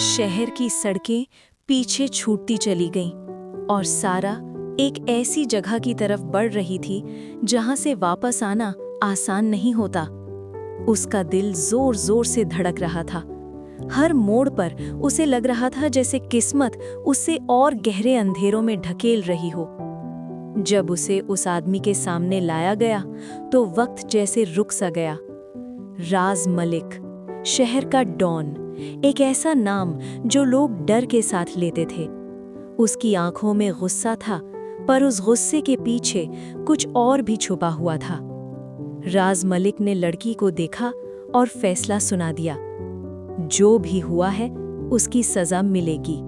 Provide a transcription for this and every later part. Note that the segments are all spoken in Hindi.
शहर की सड़कें पीछे छूटती चली गईं और सारा एक ऐसी जगह की तरफ बढ़ रही थी जहां से वापस आना आसान नहीं होता। उसका दिल जोर जोर से धड़क रहा था। हर मोड़ पर उसे लग रहा था जैसे किस्मत उसे और गहरे अंधेरों में ढकेल रही हो। जब उसे उस आदमी के सामने लाया गया तो वक्त जैसे रुक सा गया। राज मलिक, शहर का डॉन, एक ऐसा नाम जो लोग डर के साथ लेते थे। उसकी आंखों में गुस्सा था, पर उस गुस्से के पीछे कुछ और भी छुपा हुआ था। राज मलिक ने लड़की को देखा और फैसला सुना दिया, जो भी हुआ है उसकी सजा मिलेगी।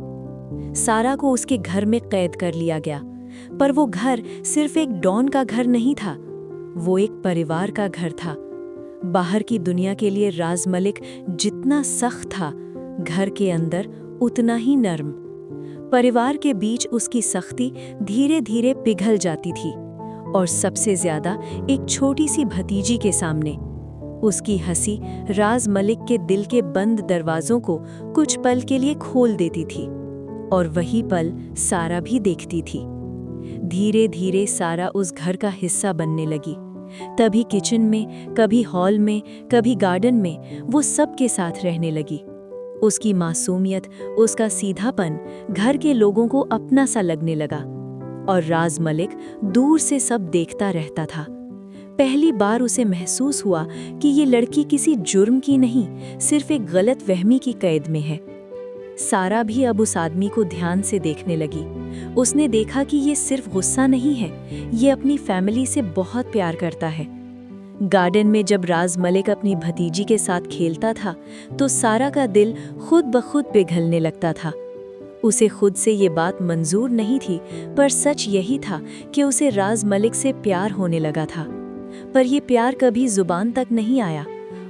सारा को उसके घर में कैद कर लिया गया, पर वो घर सिर्फ एक डॉन का घर नहीं था, वो एक परिवार का घर था। बाहर की दुनिया के लिए राज मलिक जितना सख्त था, घर के अंदर उतना ही नर्म। परिवार के बीच उसकी सख्ती धीरे धीरे पिघल जाती थी, और सबसे ज्यादा एक छोटी सी भतीजी के सामने। उसकी हंसी राज मलिक के दिल के बंद दरवाजों को कुछ पल के लिए खोल देती थी, और वही पल सारा भी देखती थी। धीरे धीरे सारा उस घर का हिस्सा बनने लगी। तभी किचन में, कभी हॉल में, कभी गार्डन में वो सबके साथ रहने लगी। उसकी मासूमियत, उसका सीधापन घर के लोगों को अपना सा लगने लगा, और राज मलिक दूर से सब देखता रहता था। पहली बार उसे महसूस हुआ कि ये लड़की किसी जुर्म की नहीं, सिर्फ एक गलतफहमी की कैद में है। सारा भी अब उस आदमी को ध्यान से देखने लगी। उसने देखा कि ये सिर्फ गुस्सा नहीं है, ये अपनी फैमिली से बहुत प्यार करता है। गार्डन में जब राज मलिक अपनी भतीजी के साथ खेलता था तो सारा का दिल खुद ब खुद पिघलने लगता था। उसे खुद से ये बात मंजूर नहीं थी, पर सच यही था कि उसे राज मलिक से प्यार होने लगा था। पर यह प्यार कभी जुबान तक नहीं आया,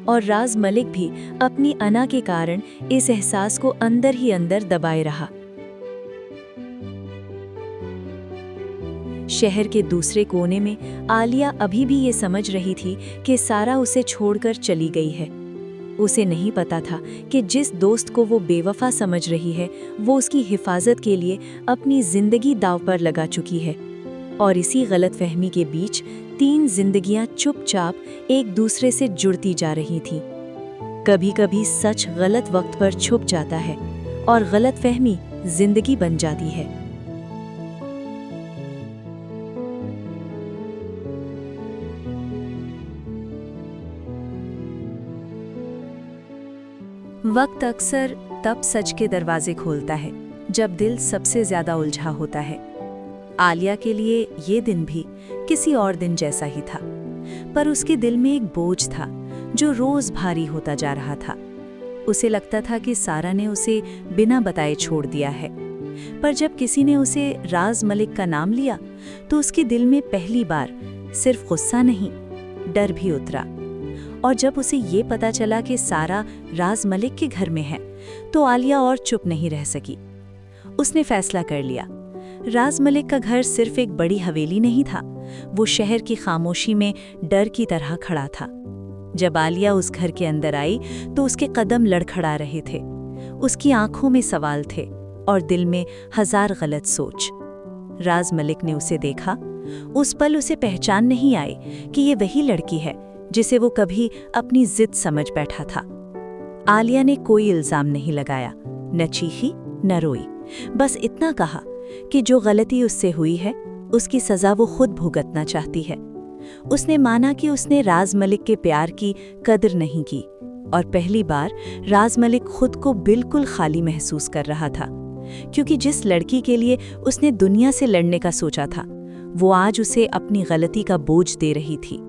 और राज मलिक भी अपनी अना के कारण इस एहसास को अंदर ही अंदर दबाए रहा। शहर के दूसरे कोने में आलिया अभी भी ये समझ रही थी कि सारा उसे छोड़कर चली गई है। उसे नहीं पता था कि जिस दोस्त को वो बेवफा समझ रही है, वो उसकी हिफाजत के लिए अपनी जिंदगी दांव पर लगा चुकी है। और इसी गलतफहमी के बीच 3 जिंदगियां चुपचाप एक दूसरे से जुड़ती जा रही थीं। कभी कभी सच गलत वक्त पर छुप जाता है, और गलतफहमी जिंदगी बन जाती है। वक्त अक्सर तब सच के दरवाजे खोलता है जब दिल सबसे ज्यादा उलझा होता है। आलिया के लिए ये दिन भी किसी और दिन जैसा ही था, पर उसके दिल में एक बोझ था जो रोज भारी होता जा रहा था। उसे लगता था कि सारा ने उसे बिना बताए छोड़ दिया है, पर जब किसी ने उसे राज मलिक का नाम लिया तो उसके दिल में पहली बार सिर्फ गुस्सा नहीं, डर भी उतरा। और जब उसे ये पता चला कि सारा राज मलिक के घर में है तो आलिया और चुप नहीं रह सकी। उसने फैसला कर लिया, राज मलिक का घर सिर्फ एक बड़ी हवेली नहीं था, वो शहर की खामोशी में डर की तरह खड़ा था। जब आलिया उस घर के अंदर आई तो उसके कदम लड़खड़ा रहे थे, उसकी आंखों में सवाल थे और दिल में 1000 गलत सोच। राज मलिक ने उसे देखा। उस पल उसे पहचान नहीं आई कि ये वही लड़की है जिसे वो कभी अपनी जिद समझ बैठा था। आलिया ने कोई इल्जाम नहीं लगाया, न चीखी न रोई, बस इतना कहा कि जो गलती उससे हुई है उसकी सजा वो खुद भुगतना चाहती है। उसने माना कि उसने राज मलिक के प्यार की कदर नहीं की, और पहली बार राज मलिक खुद को बिल्कुल खाली महसूस कर रहा था, क्योंकि जिस लड़की के लिए उसने दुनिया से लड़ने का सोचा था वो आज उसे अपनी गलती का बोझ दे रही थी।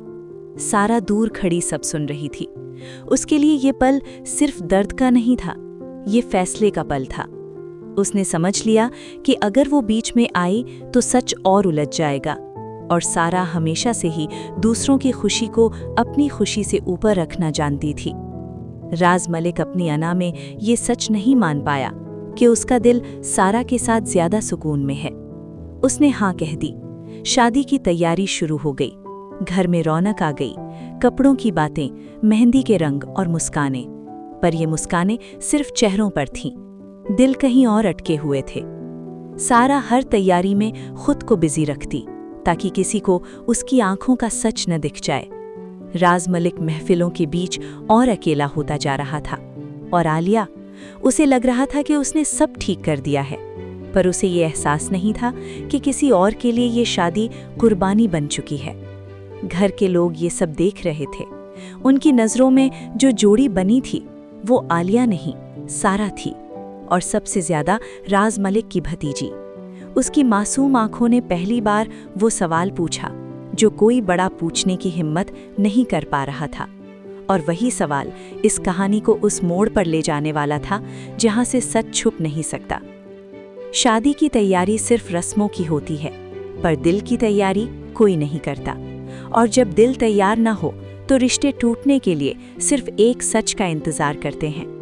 सारा दूर खड़ी सब सुन रही थी। उसके लिए ये पल सिर्फ दर्द का नहीं था, ये फैसले का पल था। उसने समझ लिया कि अगर वो बीच में आई तो सच और उलझ जाएगा, और सारा हमेशा से ही दूसरों की खुशी को अपनी खुशी से ऊपर रखना जानती थी। राज मलिक अपनी अना में ये सच नहीं मान पाया कि उसका दिल सारा के साथ ज्यादा सुकून में है। उसने हाँ कह दी। शादी की तैयारी शुरू हो गई। घर में रौनक आ गई, कपड़ों की बातें, मेहंदी के रंग और मुस्कानें। पर ये मुस्कानें सिर्फ चेहरों पर थीं, दिल कहीं और अटके हुए थे। सारा हर तैयारी में खुद को बिजी रखती ताकि किसी को उसकी आंखों का सच न दिख जाए। राज मलिक महफिलों के बीच और अकेला होता जा रहा था, और आलिया, उसे लग रहा था कि उसने सब ठीक कर दिया है, पर उसे ये एहसास नहीं था कि किसी और के लिए ये शादी कुर्बानी बन चुकी है। घर के लोग ये सब देख रहे थे। उनकी नज़रों में जो जोड़ी बनी थी वो आलिया नहीं, सारा थी, और सबसे ज्यादा राज मलिक की भतीजी। उसकी मासूम आंखों ने पहली बार वो सवाल पूछा जो कोई बड़ा पूछने की हिम्मत नहीं कर पा रहा था, और वही सवाल इस कहानी को उस मोड़ पर ले जाने वाला था जहां से सच छुप नहीं सकता। शादी की तैयारी सिर्फ रस्मों की होती है, पर दिल की तैयारी कोई नहीं करता, और जब दिल तैयार ना हो तो रिश्ते टूटने के लिए सिर्फ एक सच का इंतजार करते हैं।